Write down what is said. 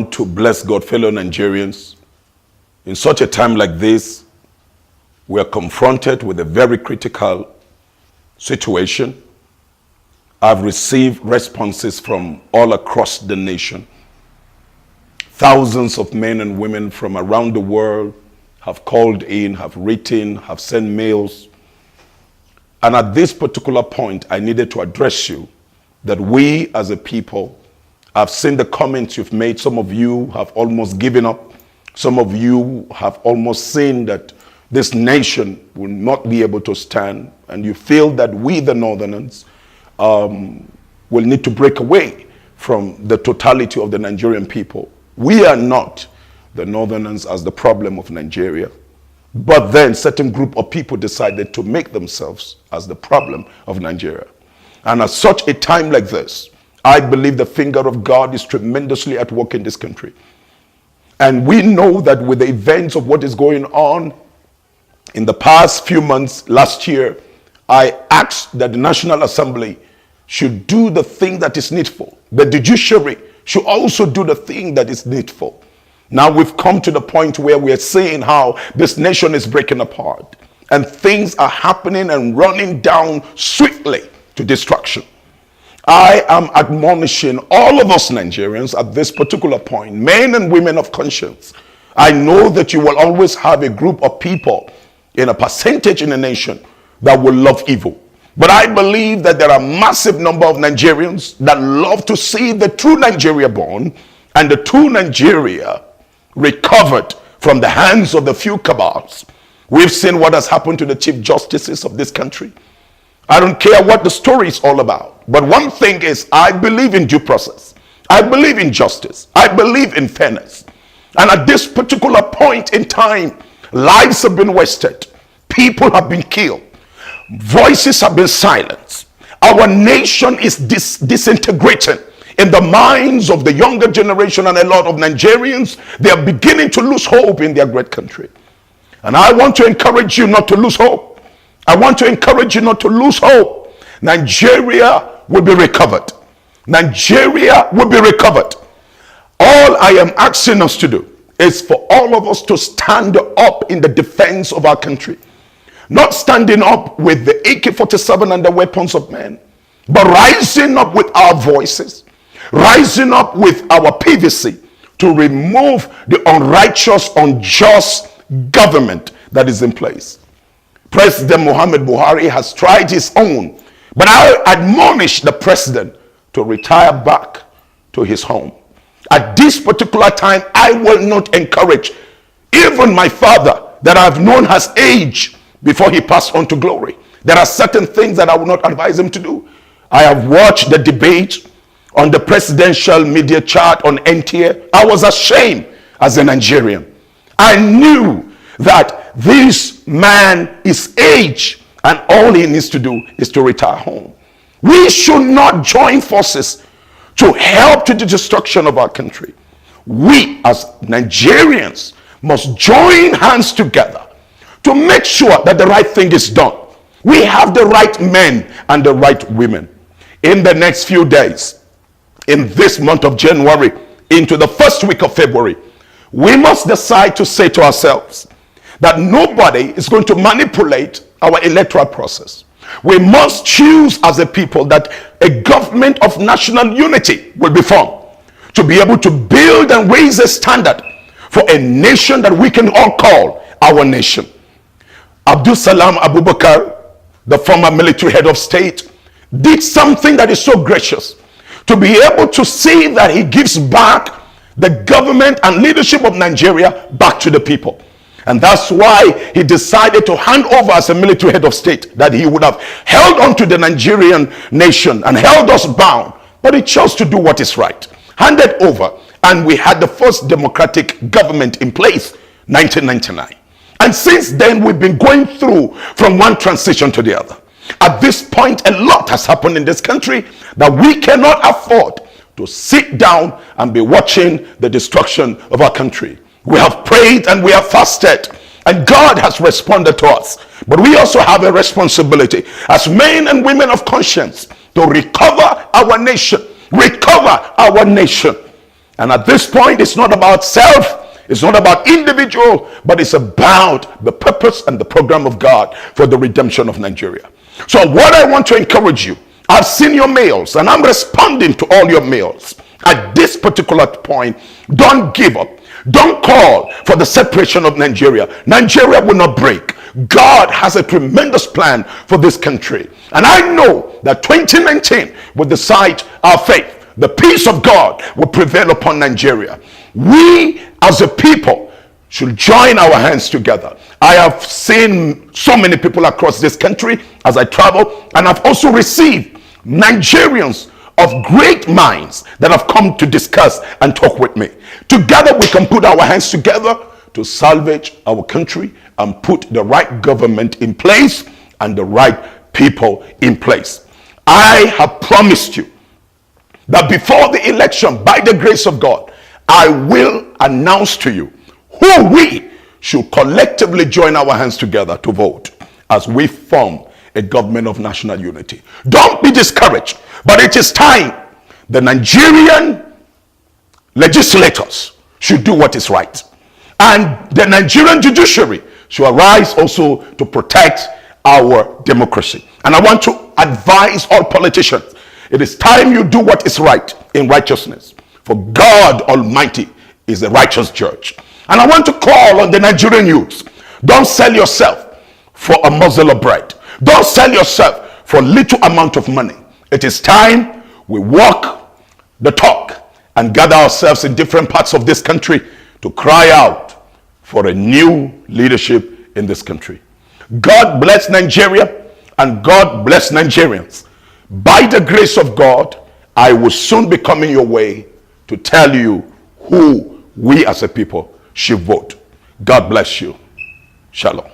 want to bless God, fellow Nigerians. In such a time like this, we are confronted with a very critical situation. I've received responses from all across the nation. Thousands of men and women from around the world have called in, have written, have sent mails. And at this particular point, I needed to address you that we as a people, I've seen the comments you've made. Some of you have almost given up. Some of you have almost seen that this nation will not be able to stand. And you feel that we, the Northerners, will need to break away from the totality of the Nigerian people. We are not the Northerners as the problem of Nigeria. But then certain group of people decided to make themselves as the problem of Nigeria. And at such a time like this, I believe the finger of God is tremendously at work in this country. And we know that with the events of what is going on in the past few months, last year, I asked that the National Assembly should do the thing that is needful. The judiciary should also do the thing that is needful. Now we've come to the point where we are seeing how this nation is breaking apart. And things are happening and running down swiftly to destruction. I am admonishing all of us Nigerians at this particular point, men and women of conscience. I know that you will always have a group of people in a percentage in the nation that will love evil. But I believe that there are a massive number of Nigerians that love to see the true Nigeria born and the true Nigeria recovered from the hands of the few cabals. We've seen what has happened to the chief justices of this country. I don't care what the story is all about. But one thing is, I believe in due process. I believe in justice. I believe in fairness. And at this particular point in time, lives have been wasted. People have been killed. Voices have been silenced. Our nation is disintegrating in the minds of the younger generation, and a lot of Nigerians, they are beginning to lose hope in their great country. And I want to encourage you not to lose hope. I want to encourage you not to lose hope. Nigeria will be recovered. Nigeria will be recovered. All I am asking us to do is for all of us to stand up in the defense of our country. Not standing up with the AK-47 and the weapons of men, but rising up with our voices, rising up with our PVC to remove the unrighteous, unjust government that is in place. President Muhammad Buhari has tried his own, but I admonish the president to retire back to his home. At this particular time, I will not encourage even my father that I've known has aged before he passed on to glory. There are certain things that I will not advise him to do. I have watched the debate on the presidential media chart on NTA. I was ashamed as a Nigerian. I knew that this man is aged and all he needs to do is to retire home. We should not join forces to help to the destruction of our country. We as Nigerians must join hands together to make sure that the right thing is done. We have the right men and the right women. In the next few days, in this month of January, into the first week of February, we must decide to say to ourselves that nobody is going to manipulate our electoral process. We must choose as a people that a government of national unity will be formed to be able to build and raise a standard for a nation that we can all call our nation. Abdul Salam Abubakar, the former military head of state, did something that is so gracious to be able to see that he gives back the government and leadership of Nigeria back to the people. And that's why he decided to hand over as a military head of state, that he would have held on to the Nigerian nation and held us bound. But he chose to do what is right. Handed over. And we had the first democratic government in place, 1999. And since then, we've been going through from one transition to the other. At this point, a lot has happened in this country that we cannot afford to sit down and be watching the destruction of our country. We have prayed and we have fasted, and God has responded to us. But we also have a responsibility as men and women of conscience to recover our nation. Recover our nation. And at this point, it's not about self, it's not about individual, but it's about the purpose and the program of God for the redemption of Nigeria. So what I want to encourage you, I've seen your mails and I'm responding to all your mails. At this particular point, don't give up. Don't call for the separation of Nigeria. Nigeria will not break. God has a tremendous plan for this country. And I know that 2019 will decide our fate. The peace of God will prevail upon Nigeria. We as a people should join our hands together. I have seen so many people across this country as I travel, and I've also received Nigerians of great minds that have come to discuss and talk with me. Together we can put our hands together to salvage our country and put the right government in place and the right people in place. I have promised you that before the election, by the grace of God, I will announce to you who we should collectively join our hands together to vote as we form a government of national unity. Don't be discouraged, but it is time the Nigerian legislators should do what is right. And the Nigerian judiciary should arise also to protect our democracy. And I want to advise all politicians, it is time you do what is right in righteousness. For God Almighty is a righteous judge. And I want to call on the Nigerian youths. Don't sell yourself for a morsel of bread. Don't sell yourself for little amount of money. It is time we walk the talk and gather ourselves in different parts of this country to cry out for a new leadership in this country. God bless Nigeria and God bless Nigerians. By the grace of God, I will soon be coming your way to tell you who we as a people should vote. God bless you. Shalom.